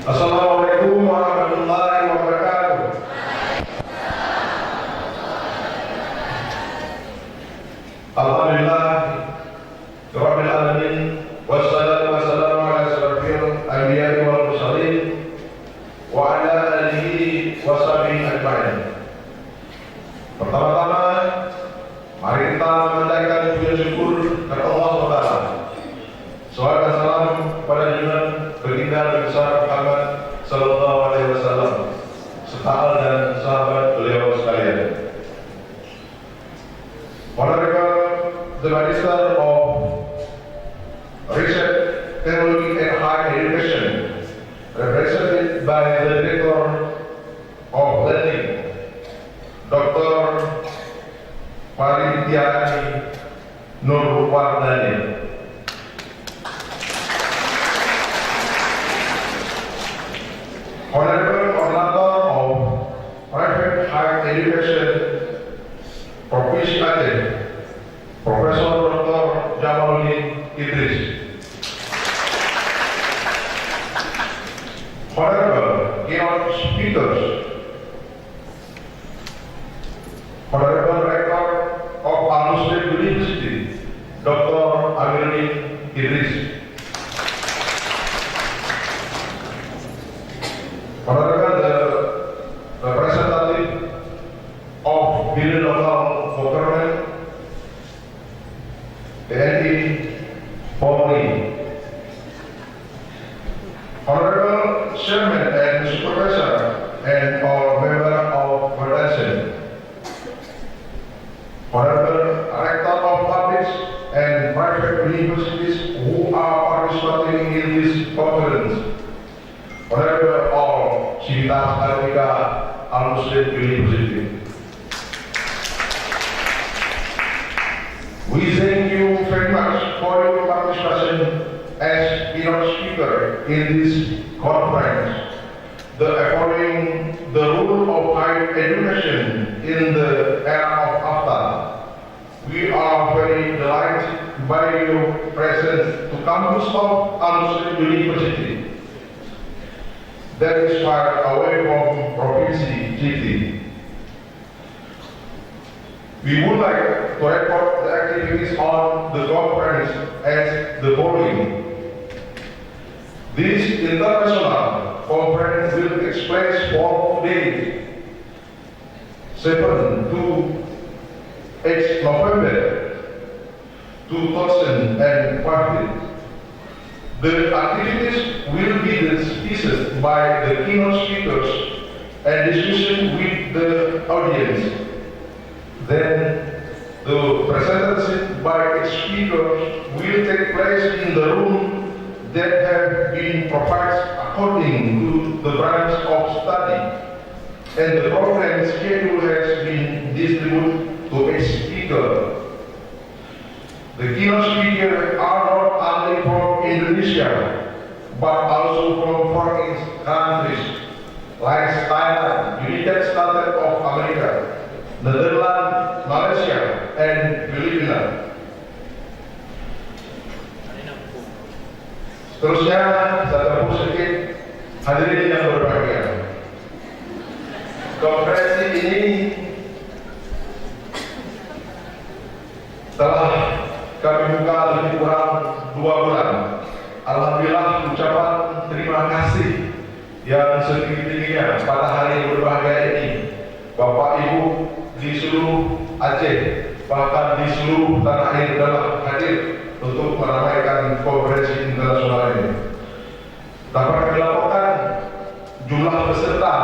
Assalamualaikum warahmatullahi wabarakatuh. Alhamdulillah Rabbil alamin, wassalatu wassalamu ala asyrafil anbiya'i wal mursalin wa ala alihi wa sahbihi ajma'in. Pertama-tama mari kita memanjatkan puji syukur kepada Allah Subhanahu. Salawat dan salam pada junjungan baginda besar Muhammad sallallahu Center of Research, Technology and Higher Education, represented by the Director of Learning, Dr. Paritiani Nurwardani. Honorable Coordinator of Private Higher Education, Provinsi Aceh, Profesor Dr. Jamaluddin Idris. Honorable keynote speakers, Honorable Rector of Al-Muslim University, Dr. Amiruddin Idris. Honorable the representative of Bill Local Government, TNI Polri. Honorable Chairman and Supervisor and all members of Federation. Honorable Rector of Public and Private Universities who are participating in this conference. Honorable all Civitas Akademika Al-Muslim University. We thank you very much for your participation as keynote speaker in this conference. Following the rule of higher education in the era of AFTA, we are very delighted by your presence to campus of Al-Muslim University. That is far away from Provinsi JT. We would like to report the activities on the conference as the following. This international conference will take place for 2 days, 7 to 8 November 2015. The activities will be discussed by the keynote speakers and discussion with the audience. Then the presentation by each speaker will take place in the room that have been provided according to the branch of study, and the program schedule has been distributed to each speaker. The keynote speakers are not only from Indonesia, but also from foreign countries like Thailand, United States of America, Netherlands, Malaysia, and Filipina. Seterusnya, saya tepuk sedikit hadirin yang berbahagia. Konferensi ini telah kami buka lebih kurang 2 bulan. Alhamdulillah, ucapan terima kasih yang setinggi-tingginya pada hari yang berbahagia ini, Bapak Ibu di seluruh Aceh, bahkan di seluruh tanah air telah hadir untuk meramaikan konferensi internasional ini. Dapat dilaporkan jumlah peserta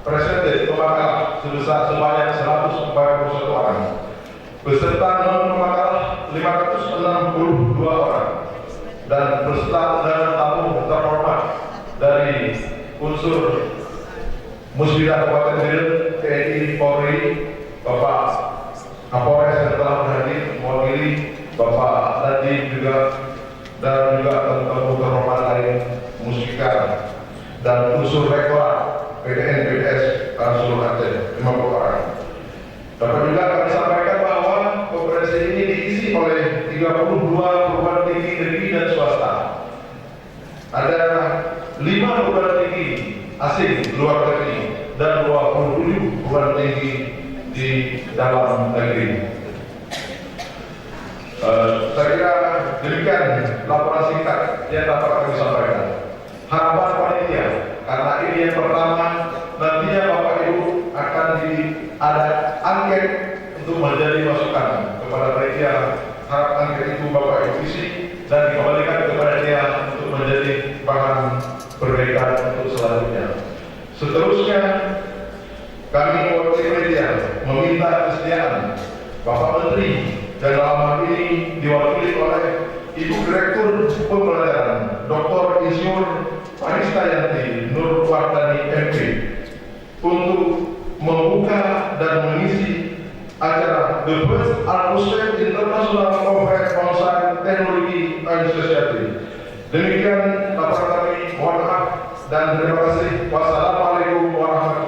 presenter pemakalah sebanyak 141 orang. Peserta non pemakalah 562 orang. Dan peserta undangan tamu terhormat dari unsur Musbidah Kabupaten Biren, TNI Polri, Bapak Kapolres yang telah hadir mewakili Bapak Nadiem juga, dan juga tamu-tamu terhormat lain Muspika dan unsur rektorat PTN PTS Seluruh Aceh 50 orang. Dapat juga kami sampaikan bahwa konferensi ini diisi oleh 32 perguruan tinggi negeri dan swasta. Ada 5 perguruan tinggi asing luar negeri dan 27 perguruan tinggi di dalam negeri. Saya kira demikian laporan singkat yang dapat kami sampaikan. Harapan panitia, karena ini yang pertama, nantinya Bapak Ibu akan ada angket untuk menjadi masukan kepada panitia. Harap angket itu Bapak Ibu isi dan dikembalikan kepada dia untuk menjadi bahan perbaikan untuk selanjutnya. Seterusnya, kami mewakili panitia meminta kesediaan Bapak Menteri dan dalam hal ini diwakili oleh Ibu Direktur Pembelajaran Dr. Insinyur Panistayanti Nur Wardani MP untuk membuka dan mengisi acara The First Al-Muslim International Conference on Science, Technology and Society. Demikian laporan kami, mohon maaf dan terima kasih. Wassalamualaikum warahmatullahi wabarakatuh.